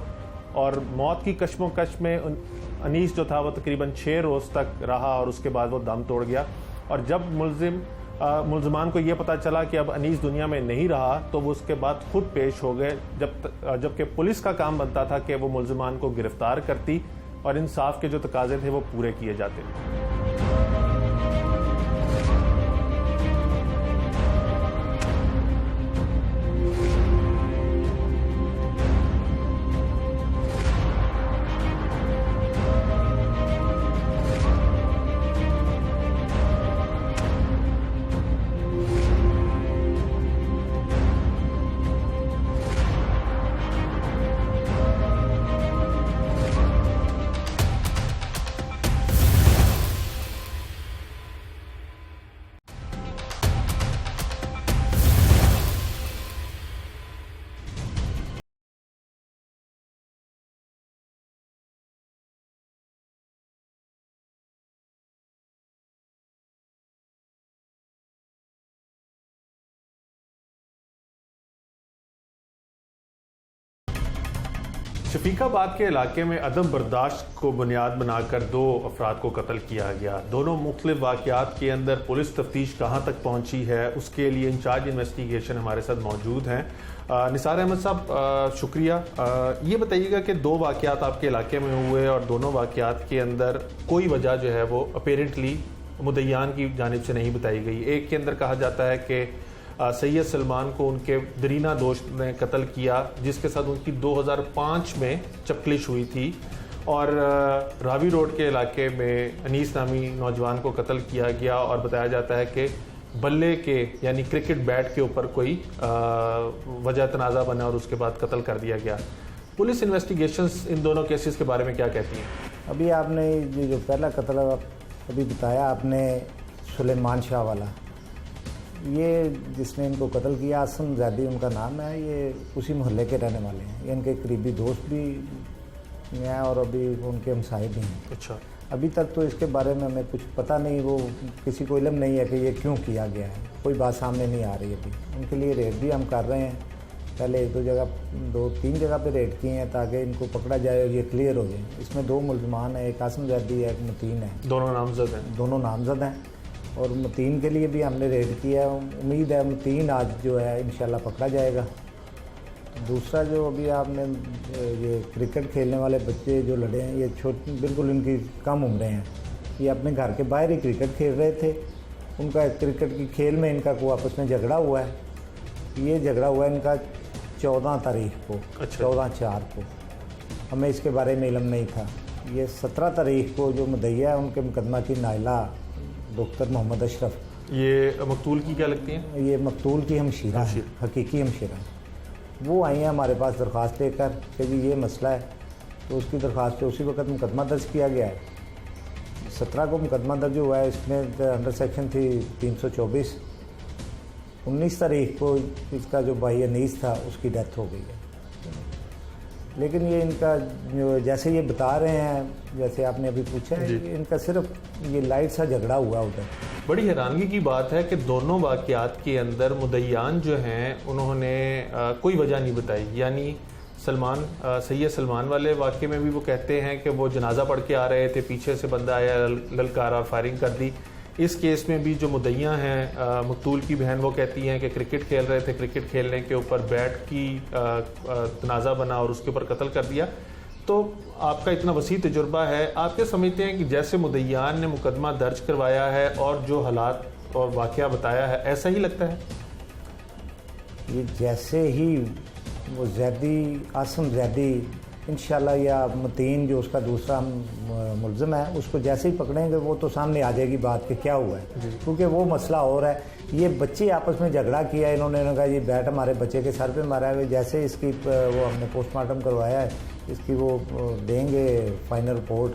Speaker 1: और मौत की कश्मोकश में अनीस जो था वो तकरीबन 6 रोज़ तक रहा और उसके बाद वो दम तोड़ गया। और जब मुलजमान को ये पता चला कि अब अनीस दुनिया में नहीं रहा, तो वो उसके बाद खुद पेश हो गए, जबकि पुलिस का काम बनता था कि वो मुलजमान को गिरफ्तार करती और इंसाफ के जो तकाजे थे वो पूरे किए जाते। शफीकाबाद के इलाके में अदम बर्दाश्त को बुनियाद बनाकर 2 अफराद को कत्ल किया गया। दोनों मुख्तलिफ वाक़यात के अंदर पुलिस तफ्तीश कहाँ तक पहुँची है, उसके लिए इंचार्ज इन्वेस्टिगेशन हमारे साथ मौजूद हैं। निसार अहमद साहब, शुक्रिया। ये बताइएगा कि 2 वाक़यात आपके इलाके में हुए और दोनों वाक़यात के अंदर कोई वजह जो है वो अपेरेंटली मुद्दईयान की जानिब से नहीं बताई गई। एक के अंदर कहा जाता है कि सैयद सलमान को उनके दरीना दोस्त ने कत्ल किया, जिसके साथ उनकी 2005 में चपलिश हुई थी। और रावी रोड के इलाके में अनीस नामी नौजवान को कत्ल किया गया और बताया जाता है कि बल्ले के यानी क्रिकेट बैट के ऊपर कोई वजह तनाज़ा बना और उसके बाद कत्ल कर दिया गया। पुलिस इन्वेस्टिगेशंस इन दोनों केसेस के बारे में क्या कहती हैं?
Speaker 9: अभी आपने जो पहला कत्ल अभी बताया आपने, सुलेमान शाह वाला, ये जिसने इनको कत्ल किया आसम ज़ैदी उनका नाम है, ये उसी मोहल्ले के रहने वाले हैं। ये इनके करीबी दोस्त भी हैं और अभी उनके हमसाए भी हैं।
Speaker 1: अच्छा।
Speaker 9: अभी तक तो इसके बारे में हमें कुछ पता नहीं, वो किसी को इल्म नहीं है कि ये क्यों किया गया है, कोई बात सामने नहीं आ रही अभी। उनके लिए रेड भी हम कर रहे हैं, पहले 2-3 जगह पे रेड किए हैं ताकि इनको पकड़ा जाए और ये क्लियर हो जाए। इसमें 2 मुलजमान हैं, एक आसम ज़ैदी है, एक मतीन है।
Speaker 1: दोनों नामजद हैं?
Speaker 9: दोनों नामजद हैं और मतीन के लिए भी हमने रेड किया है। उम्मीद है मतीन आज जो है इंशाल्लाह पकड़ा जाएगा। दूसरा जो अभी आपने ये क्रिकेट खेलने वाले बच्चे जो लड़े हैं, ये छोटे बिल्कुल इनकी कम उम्रें हैं। ये अपने घर के बाहर ही क्रिकेट खेल रहे थे। उनका क्रिकेट की खेल में इनका कोई आपस में झगड़ा हुआ है। ये झगड़ा हुआ है इनका 14 तारीख को। अच्छा। 14/4 को। हमें इसके बारे में इल्म नहीं था। ये 17 तारीख को जो मुद्दईया है उनके मुकदमा की नाइला डॉक्टर मोहम्मद अशरफ,
Speaker 1: ये मकतूल की क्या लगती हैं?
Speaker 9: ये मकतूल की हमशीरा है, हकीकी हमशीरा। वो आई हैं हमारे पास दरख्वास्त लेकर कि जी ये मसला है, तो उसकी दरख्वास्त पे उसी वक्त मुकदमा दर्ज किया गया है। 17 को मुकदमा दर्ज हुआ है, इसमें अंडर सेक्शन थी 324। 19 तारीख को इसका जो भाई अनीस था उसकी डेथ हो गई है। लेकिन ये इनका जो जैसे ये बता रहे हैं, जैसे आपने अभी पूछा है, ये इनका सिर्फ ये लाइट सा झगड़ा हुआ उधर।
Speaker 1: बड़ी हैरानगी की बात है कि दोनों वाक़यात के अंदर मुद्दईयान जो हैं उन्होंने कोई वजह नहीं बताई। यानी सैयद सलमान वाले वाक़े में भी वो कहते हैं कि वो जनाजा पढ़ के आ रहे थे, पीछे से बंदा आया, ललकारा, फायरिंग कर दी। इस केस में भी जो मुद्दईयां हैं, मकतूल की बहन, वो कहती हैं कि क्रिकेट खेल रहे थे, क्रिकेट खेलने के ऊपर बैट की तनाज़ा बना और उसके ऊपर कत्ल कर दिया। तो आपका इतना वसी तजुर्बा है, आप क्या समझते हैं कि जैसे मुद्दईयान ने मुकदमा दर्ज करवाया है और जो हालात और वाक़या बताया है, ऐसा ही लगता है?
Speaker 9: ये जैसे ही वो जैदी, आसम जैदी इंशाल्लाह, या मतीन जो उसका दूसरा मुलज़िम है, उसको जैसे ही पकड़ेंगे वो तो सामने आ जाएगी बात कि क्या हुआ है, क्योंकि वो मसला और है। ये बच्चे आपस में झगड़ा किया, इन्होंने कहा ये बैट हमारे बच्चे के सर पे मारा है। जैसे इसकी वो हमने पोस्टमार्टम करवाया है, इसकी वो देंगे फाइनल रिपोर्ट,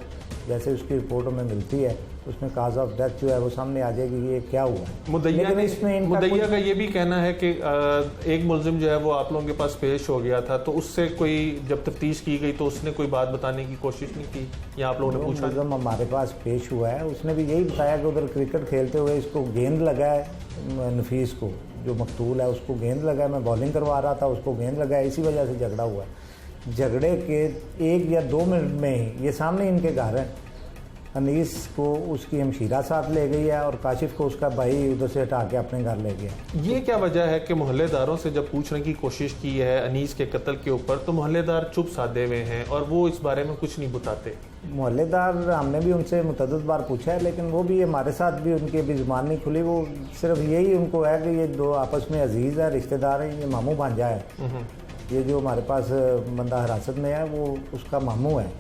Speaker 9: जैसे उसकी रिपोर्ट हमें मिलती है उसमें काज ऑफ डेथ जो है वो सामने आ जाएगी कि ये क्या हुआ है।
Speaker 1: मुद्दईया का ये भी कहना है कि एक मुलजिम जो है वो आप लोगों के पास पेश हो गया था, तो उससे कोई जब तफ्तीश की गई तो उसने कोई बात बताने की कोशिश नहीं की, या आप लोगों ने पूछा?
Speaker 9: मुलजिम हमारे पास पेश हुआ है, उसने भी यही बताया कि उधर क्रिकेट खेलते हुए इसको गेंद लगा है, नफीस को जो मकतूल है उसको गेंद लगा है, मैं बॉलिंग करवा रहा था, उसको गेंद लगा है, इसी वजह से झगड़ा हुआ है। झगड़े के 1 या 2 मिनट में ही ये सामने इनके घर है, अनीस को उसकी हमशीरा साथ ले गई है और काशिफ को उसका भाई उधर से हटा के अपने घर ले गया।
Speaker 1: ये क्या वजह है कि मोहल्लेदारों से जब पूछने की कोशिश की है अनीस के कत्ल के ऊपर, तो मोहल्लेदार चुप साधे हुए हैं और वो इस बारे में कुछ नहीं बताते?
Speaker 9: मोहल्लेदार हमने भी उनसे मुतअद्दिद बार पूछा है, लेकिन वो भी हमारे साथ भी उनकी अभी ज़ुबान नहीं खुली। वो सिर्फ यही उनको है कि ये 2 आपस में अजीज़ है, रिश्तेदार है, ये मामू भांजा है। ये जो हमारे पास बंदा हिरासत में है वो उसका मामू है,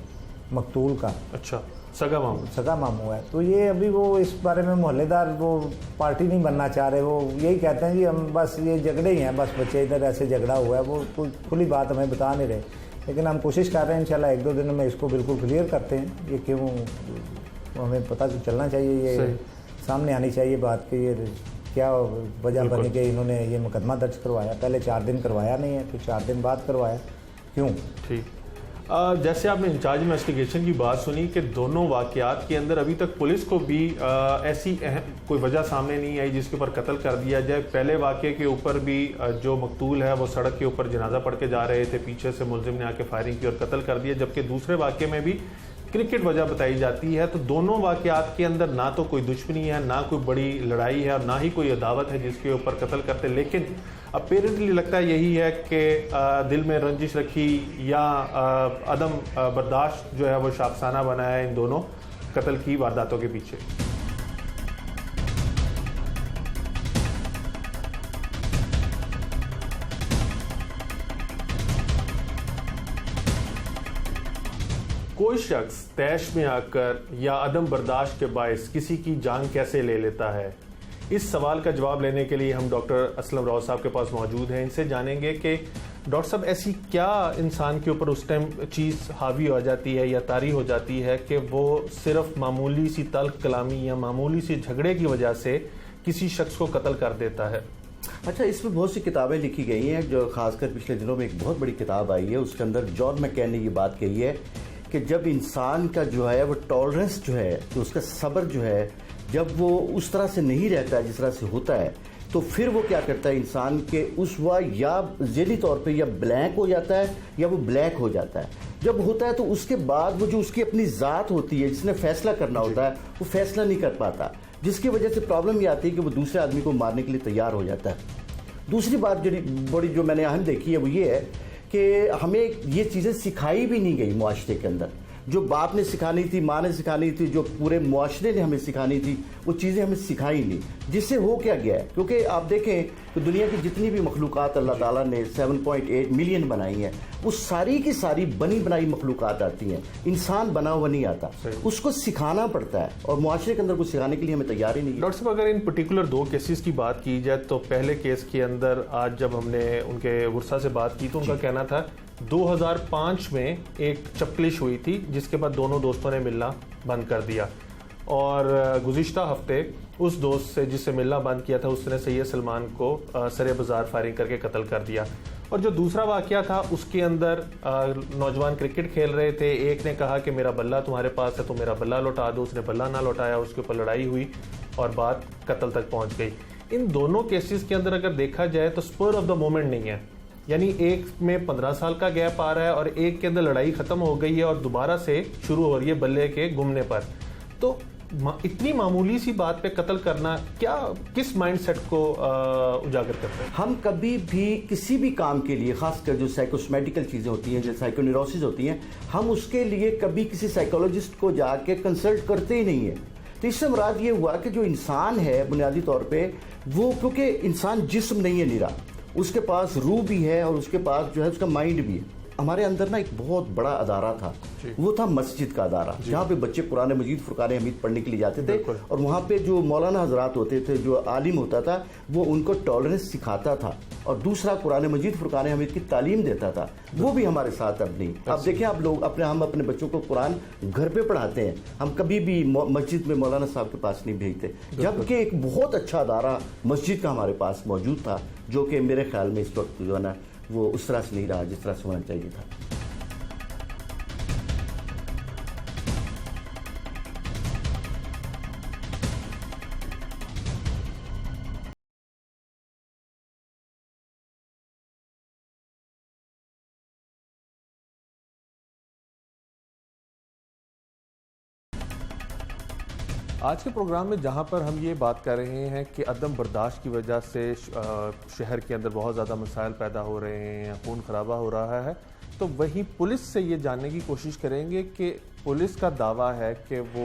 Speaker 9: मकतूल का।
Speaker 1: अच्छा, सगा मामू है। तो ये अभी वो इस बारे में मोहल्लेदार वो पार्टी नहीं बनना चाह रहे, वो यही कहते हैं कि हम बस ये झगड़े ही हैं, बस बच्चे इधर ऐसे झगड़ा हुआ है, वो कोई खुली बात हमें बता नहीं रहे। लेकिन हम कोशिश कर रहे हैं इंशाल्लाह 1-2 दिन में इसको बिल्कुल क्लियर करते हैं। ये क्यों, हमें पता तो चलना चाहिए, ये सामने आनी चाहिए बात कि ये क्या वजह बनी कि इन्होंने ये मुकदमा दर्ज करवाया। पहले 4 दिन करवाया नहीं है, फिर 4 दिन बाद करवाया, क्यों? ठीक। जैसे आपने इंचार्ज इन्वेस्टिगेशन की बात सुनी कि दोनों वाक़यात के अंदर अभी तक पुलिस को भी ऐसी कोई वजह सामने नहीं आई जिसके ऊपर कत्ल कर दिया जाए। पहले वाक़े के ऊपर भी जो मकतूल है वो सड़क के ऊपर जनाजा पढ़ के जा रहे थे, पीछे से मुलजिम ने आके फायरिंग की और कत्ल कर दिया, जबकि दूसरे वाक़े में भी क्रिकेट वजह बताई जाती है। तो दोनों वाक़यात के अंदर ना तो कोई दुश्मनी है, ना कोई बड़ी लड़ाई है और ना ही कोई अदावत है जिसके ऊपर कत्ल करते। लेकिन अपेरेंटली लगता है यही है कि दिल में रंजिश रखी या अदम बर्दाश्त जो है वो शाफसाना बना है इन दोनों कत्ल की वारदातों के पीछे। कोई शख्स तैश में आकर या अदम बर्दाश्त के बायस किसी की जान कैसे ले लेता है, इस सवाल का जवाब लेने के लिए हम डॉक्टर असलम राव साहब के पास मौजूद हैं। इनसे जानेंगे कि डॉक्टर साहब ऐसी क्या इंसान के ऊपर उस टाइम चीज़ हावी हो जाती है या तारी हो जाती है कि वो सिर्फ मामूली सी तल्ख कलामी या मामूली सी झगड़े की वजह से किसी शख्स को कत्ल कर देता है?
Speaker 10: अच्छा, इसमें बहुत सी किताबें लिखी गई हैं, जो खासकर पिछले दिनों में एक बहुत बड़ी किताब आई है, उसके अंदर जॉन मैकेन ने ये बात कही है कि जब इंसान का जो है वो टॉलरेंस जो है, तो उसका सब्र जो है, जब वो उस तरह से नहीं रहता है जिस तरह से होता है, तो फिर वो क्या करता है, इंसान के उस वक्त या ज़हनी तौर पे या ब्लैंक हो जाता है या वो ब्लैक हो जाता है। जब होता है तो उसके बाद वो जो उसकी अपनी ज़ात होती है, जिसने फैसला करना होता है, वो फैसला नहीं कर पाता, जिसकी वजह से प्रॉब्लम ये आती है कि वो दूसरे आदमी को मारने के लिए तैयार हो जाता है। दूसरी बात जो मैंने अहम देखी है वो ये है कि हमें ये चीज़ें सिखाई भी नहीं गई मुआशरे के अंदर। जो बाप ने सिखानी थी, माँ ने सिखानी थी, जो पूरे मुआशरे ने हमें सिखानी थी, वो चीज़ें हमें सिखाई नहीं। जिससे हो क्या गया है, क्योंकि आप देखें तो दुनिया की जितनी भी मखलूक़ात अल्लाह ताला ने 7.8 मिलियन बनाई हैं, वो सारी की सारी बनी बनाई मखलूक़ात आती हैं, इंसान बना हुआ नहीं आता, उसको सिखाना पड़ता है, और मुआशरे के अंदर कुछ सिखाने के लिए हमें तैयार ही नहीं है।
Speaker 1: डॉक्टर साहब, अगर इन पर्टिकुलर 2 केसेस की बात की जाए तो पहले केस के अंदर आज जब हमने उनके वर्सा से बात की तो उनका कहना था 2005 में एक चपलिश हुई थी, जिसके बाद दोनों दोस्तों ने मिलना बंद कर दिया, और गुज़िश्ता हफ्ते उस दोस्त से जिससे मिलना बंद किया था उसने सैयद सलमान को सरे बाजार फायरिंग करके कत्ल कर दिया। और जो दूसरा वाकया था उसके अंदर नौजवान क्रिकेट खेल रहे थे, एक ने कहा कि मेरा बल्ला तुम्हारे पास है तो मेरा बल्ला लौटा दो, उसने बल्ला ना लौटाया, उसके ऊपर लड़ाई हुई और बात कत्ल तक पहुंच गई। इन दोनों केसेस के अंदर अगर देखा जाए तो स्पर ऑफ द मोमेंट नहीं है, यानी एक में 15 साल का गैप आ रहा है और एक के अंदर लड़ाई खत्म हो गई है और दोबारा से शुरू हो रही है बल्ले के घूमने पर। तो इतनी मामूली सी बात पे कत्ल करना क्या किस माइंडसेट को उजागर करता है?
Speaker 10: हम कभी भी किसी भी काम के लिए, खासकर जो साइकोसोमेटिकल चीज़ें होती हैं, जो साइकोन्यूरोसिस होती हैं, हम उसके लिए कभी किसी साइकोलॉजिस्ट को जाके कंसल्ट करते ही नहीं है। तो इससे मुराद ये हुआ कि जो इंसान है बुनियादी तौर पे वो, क्योंकि इंसान जिस्म नहीं है निरा, उसके पास रूह भी है और उसके पास जो है उसका माइंड भी है। हमारे अंदर ना एक बहुत बड़ा अदारा था, वो था मस्जिद का अदारा, जहाँ पे बच्चे कुरान मजीद फुरकान हमीद पढ़ने के लिए जाते थे और वहाँ पे जो मौलाना हजरात होते थे, जो आलिम होता था, वो उनको टॉलरेंस सिखाता था और दूसरा कुरान मजीद फुरकान हमीद की तालीम देता था। वो भी हमारे साथ अब नहीं। अब देखें आप लोग हम अपने बच्चों को कुरान घर पे पढ़ाते हैं, हम कभी भी मस्जिद में मौलाना साहब के पास नहीं भेजते, जबकि एक बहुत अच्छा अदारा मस्जिद का हमारे पास मौजूद था, जो कि मेरे ख्याल में इस वक्त जो है ना वो उस तरह से नहीं रहा जिस तरह से होना चाहिए था।
Speaker 1: आज के प्रोग्राम में जहां पर हम ये बात कर रहे हैं कि अदम बर्दाश्त की वजह से शहर के अंदर बहुत ज़्यादा मसाइल पैदा हो रहे हैं, खून खराबा हो रहा है, तो वहीं पुलिस से ये जानने की कोशिश करेंगे कि पुलिस का दावा है कि वो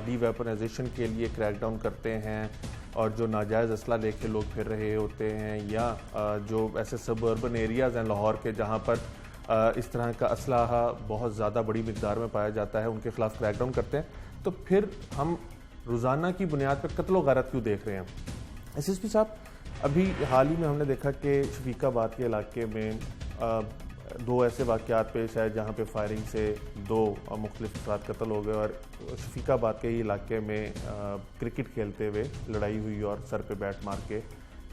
Speaker 1: डीवेपनाइजेशन के लिए क्रैकडाउन करते हैं और जो नाजायज़ असला लेके लोग फिर रहे होते हैं या जो ऐसे सबअर्बन एरियाज़ हैं लाहौर के जहाँ पर इस तरह का असलाहा बहुत ज़्यादा बड़ी मिकदार में पाया जाता है, उनके खिलाफ क्रैकडाउन करते हैं। तो फिर हम रोज़ाना की बुनियाद पर कत्ल गारत क्यों देख रहे हैं? एसएसपी साहब, अभी हाल ही में हमने देखा कि शफीकाबाद के इलाके में 2 ऐसे वाक़यात पेश आए जहाँ पे फायरिंग से 2 मुख्तलिफ अफराद कत्ल हो गए और शफीकाबाद के ही इलाके में क्रिकेट खेलते हुए लड़ाई हुई और सर पे बैट मार के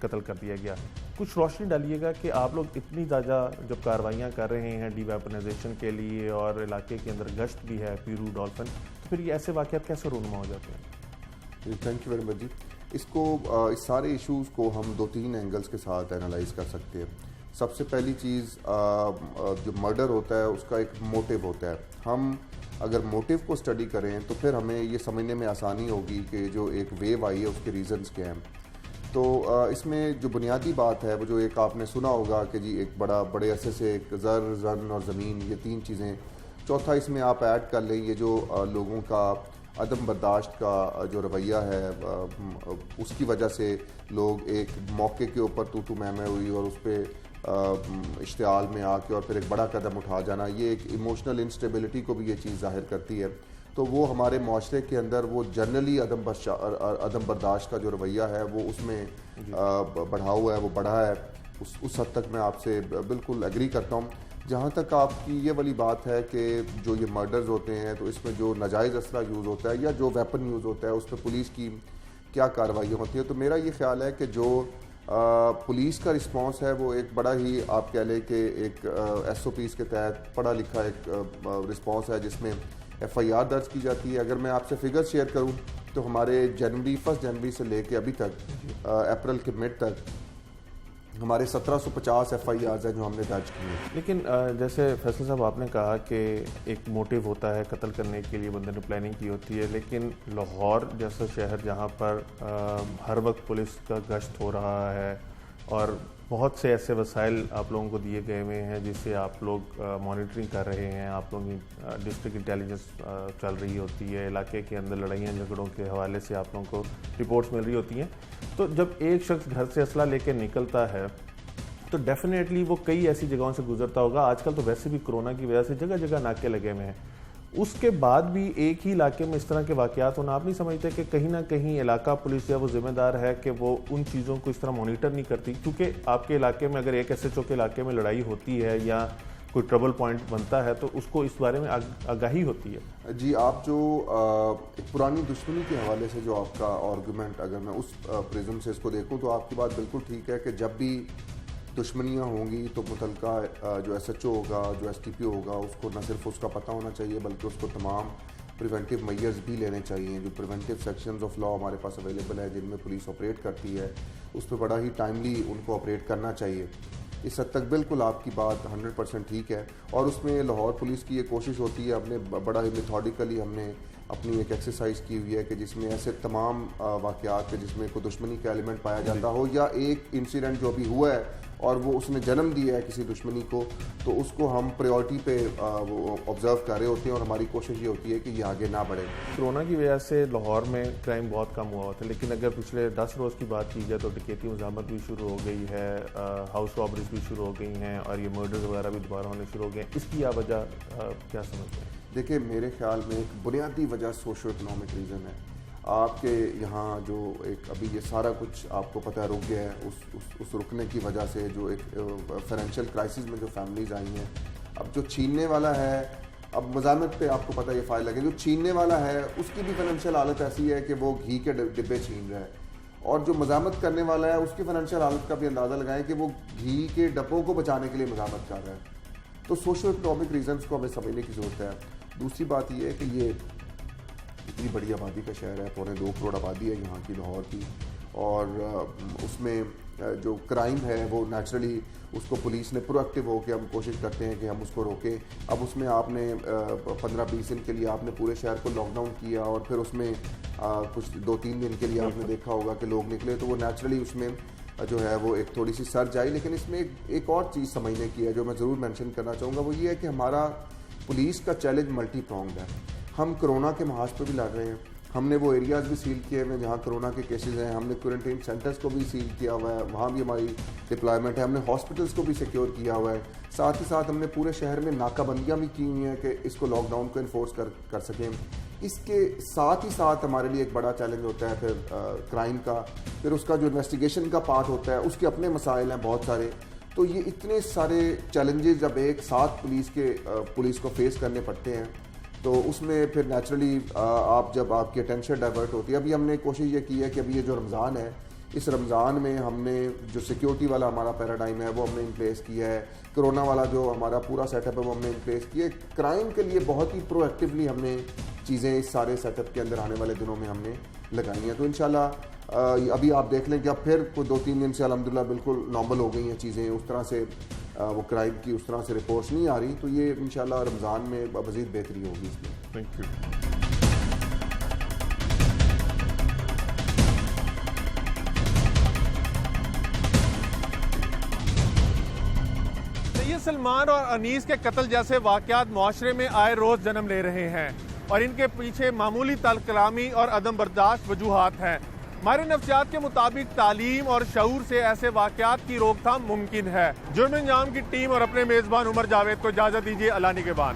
Speaker 1: कत्ल कर दिया गया। कुछ रोशनी डालिएगा कि आप लोग इतनी ज़्यादा जब कार्रवाइयाँ कर रहे हैं डीवेपनाइजेशन के लिए और इलाके के अंदर गश्त भी है पीरू डॉल्फिन, तो फिर ये ऐसे वाक़यात कैसे रूनुमा हो जाते हैं?
Speaker 11: थैंक यू वेरी मच जी। इसको इस सारे इश्यूज़ को हम 2-3 एंगल्स के साथ एनालाइज कर सकते हैं। सबसे पहली चीज़, जो मर्डर होता है उसका एक मोटिव होता है। हम अगर मोटिव को स्टडी करें तो फिर हमें ये समझने में आसानी होगी कि जो एक वेव आई है उसके रीज़न्स क्या हैं। तो इसमें जो बुनियादी बात है वो जो एक आपने सुना होगा कि जी एक बड़े अरसे से एक जन और ज़मीन, ये 3 चीज़ें। चौथा इसमें आप ऐड कर लें ये जो लोगों का अदम बर्दाश्त का जो रवैया है, उसकी वजह से लोग एक मौके के ऊपर तू मैं हुई और उस पर इश्तियाल में आके और फिर एक बड़ा कदम उठा जाना, ये एक इमोशनल इंस्टेबिलिटी को भी ये चीज़ जाहिर करती है। तो वो हमारे माशरे के अंदर वो जनरली अदम बर्दाश्त का जो रवैया है वो उसमें बढ़ा हुआ है, वो बढ़ा है। उस हद तक मैं आपसे बिल्कुल एग्री करता हूँ। जहाँ तक आपकी ये वाली बात है कि जो ये मर्डर्स होते हैं तो इसमें जो नाजायज़ असला यूज़ होता है या जो वेपन यूज़ होता है उस पर पुलिस की क्या कार्रवाई होती है, तो मेरा ये ख्याल है कि जो पुलिस का रिस्पांस है वो एक बड़ा ही आप कह लें कि एक SOPs के तहत पढ़ा लिखा एक रिस्पांस है जिसमें FIR दर्ज की जाती है। अगर मैं आपसे फिगर शेयर करूँ तो हमारे 1 जनवरी से लेके अभी तक अप्रैल के मिड तक हमारे 1750 FIRs हैं जो हमने दर्ज किए।
Speaker 1: लेकिन जैसे फैसल साहब आपने कहा कि एक मोटिव होता है कत्ल करने के लिए, बंदे ने प्लानिंग की होती है, लेकिन लाहौर जैसा शहर जहाँ पर हर वक्त पुलिस का गश्त हो रहा है और बहुत से ऐसे वसाइल आप लोगों को दिए गए हुए हैं जिससे आप लोग मॉनिटरिंग कर रहे हैं, आप लोगों की डिस्ट्रिक्ट इंटेलिजेंस चल रही होती है, इलाके के अंदर लड़ाइयाँ झगड़ों के हवाले से आप लोगों को रिपोर्ट्स मिल रही होती हैं, तो जब एक शख्स घर से असला लेके निकलता है तो डेफिनेटली वो कई ऐसी जगहों से गुजरता होगा। आजकल तो वैसे भी कोरोना की वजह से जगह जगह नाके लगे हुए हैं, उसके बाद भी एक ही इलाके में इस तरह के वाक़यात होना, आप नहीं समझते कि कहीं ना कहीं इलाका पुलिस जो है वो जिम्मेदार है कि वो उन चीज़ों को इस तरह मॉनिटर नहीं करती? क्योंकि आपके इलाके में अगर एक SHO के इलाके में लड़ाई होती है या कोई ट्रबल पॉइंट बनता है तो उसको इस बारे में आगाही होती है।
Speaker 11: जी, आप जो एक पुरानी दुश्मनी के हवाले से जो आपका आर्गूमेंट, अगर मैं उस प्रिज्म से इसको देखूं तो आपकी बात बिल्कुल ठीक है कि जब भी दुश्मनियाँ होंगी तो मुतलका जो SHO होगा, जो STPO होगा, उसको न सिर्फ उसका पता होना चाहिए बल्कि उसको तमाम प्रिवेंटिव मेजर्स भी लेने चाहिए। जो प्रिवेंटिव सेक्शंस ऑफ लॉ हमारे पास अवेलेबल है जिनमें पुलिस ऑपरेट करती है, उस पर बड़ा ही टाइमली उनको ऑपरेट करना चाहिए। इस हद तक बिल्कुल आपकी बात 100% ठीक है। और उसमें लाहौर पुलिस की ये कोशिश होती है, हमने बड़ा ही मेथोडिकली हमने अपनी एक एक्सरसाइज की हुई है कि जिसमें ऐसे तमाम वाक़यात के जिसमें कोई दुश्मनी का एलिमेंट पाया जाता हो या एक इंसिडेंट जो अभी हुआ है और वो उसने जन्म दिया है किसी दुश्मनी को, तो उसको हम प्रायोरिटी पे वो ऑब्जर्व कर रहे होते हैं और हमारी कोशिश ये होती है कि ये आगे ना बढ़े।
Speaker 1: कोरोना की वजह से लाहौर में क्राइम बहुत कम हुआ होता है, लेकिन अगर पिछले 10 रोज़ की बात की जाए तो डकैती मज़ामत भी शुरू हो गई है, हाउस रॉबरीज भी शुरू हो गई हैं और ये मर्डर्स वगैरह भी दोबारा होने शुरू हो गए। इसकी वजह क्या समझते हैं?
Speaker 11: देखिए, मेरे ख्याल में एक बुनियादी वजह सोशो इकनॉमिक रीज़न है। आपके यहाँ जो एक अभी ये सारा कुछ आपको पता है रुक गया है, उस रुकने की वजह से जो एक फाइनेंशियल क्राइसिस में जो फैमिलीज़ आई हैं, अब जो छीनने वाला है, अब मज़ामत पे आपको पता है ये फ़ाइल लगे, जो छीनने वाला है उसकी भी फाइनेंशियल हालत ऐसी है कि वो घी के डिब्बे छीन रहा है, और जो मज़ामत करने वाला है उसकी फाइनेंशियल हालत का भी अंदाज़ा लगाएं कि वो घी के डब्बों को बचाने के लिए मज़ामत कर रहा है। तो सोशो इकनॉमिक रीजंस को हमें समझने की ज़रूरत है। दूसरी बात ये है कि ये इतनी बड़ी आबादी का शहर है, 2.25 करोड़ आबादी है यहाँ की लाहौर की, और उसमें जो क्राइम है वो नेचुरली उसको पुलिस ने प्रोएक्टिव हो के हम कोशिश करते हैं कि हम उसको रोकें। अब उसमें आपने 15-20 दिन के लिए आपने पूरे शहर को लॉकडाउन किया और फिर उसमें कुछ 2-3 दिन के लिए आपने देखा होगा कि लोग निकले, तो वो नेचुरली उसमें जो है वो एक थोड़ी सी सर्ज आई। लेकिन इसमें एक और चीज़ समझने की है जो मैं ज़रूर मेंशन करना चाहूँगा, वो ये है कि हमारा पुलिस का चैलेंज मल्टी प्रोंग्ड है। हम कोरोना के महाज पर भी लड़ रहे हैं, हमने वो एरियाज़ भी सील किए हुए जहाँ कोरोना के केसेस हैं, हमने क्वारंटीन सेंटर्स को भी सील किया हुआ है, वहाँ भी हमारी डिप्लॉयमेंट है, हमने हॉस्पिटल्स को भी सिक्योर किया हुआ है। साथ ही साथ हमने पूरे शहर में नाकाबंदियाँ भी की हुई हैं कि इसको लॉकडाउन को इन्फोर्स कर सकें। इसके साथ ही साथ हमारे लिए एक बड़ा चैलेंज होता है फिर क्राइम का, फिर उसका जो इन्वेस्टिगेशन का पार्ट होता है उसके अपने मसाइल हैं बहुत सारे। तो ये इतने सारे चैलेंजेस जब एक साथ पुलिस को फेस करने पड़ते हैं तो उसमें फिर नेचुरली आप जब आपकी अटेंशन डाइवर्ट होती है। अभी हमने कोशिश ये की है कि अभी ये जो रमज़ान है, इस रमज़ान में हमने जो सिक्योरिटी वाला हमारा पैराडाइम है वो हमने इन प्लेस किया है, कोरोना वाला जो हमारा पूरा सेटअप है वो हमने इन प्लेस किया है। क्राइम के लिए बहुत ही प्रोएक्टिवली हमने चीज़ें इस सारे सेटअप के अंदर आने वाले दिनों में हमने लगाई हैं। तो इंशाल्लाह अभी आप देख लें कि अब फिर कोई 2-3 दिन से अल्हम्दुलिल्लाह बिल्कुल नॉर्मल हो गई हैं चीज़ें, उस तरह से वो क्राइम की उस तरह से रिपोर्ट्स नहीं आ रही। तो ये इंशाल्लाह रमज़ान में मज़ीद बेहतरी होगी इसमें।
Speaker 1: Thank you. सैयद सलमान और अनीस के कत्ल जैसे वाक़यात मुआशरे में आए रोज़ जन्म ले रहे हैं और इनके पीछे मामूली तलकलामी और अदम बर्दाश्त वजूहात हैं। हमारे नफ्सियात के मुताबिक तालीम और शऊर से ऐसे वाक़यात की रोकथाम मुमकिन है। जुर्म अंजाम की टीम और अपने मेज़बान उमर जावेद को इजाज़त दीजिए। अल्लाह निगहबान।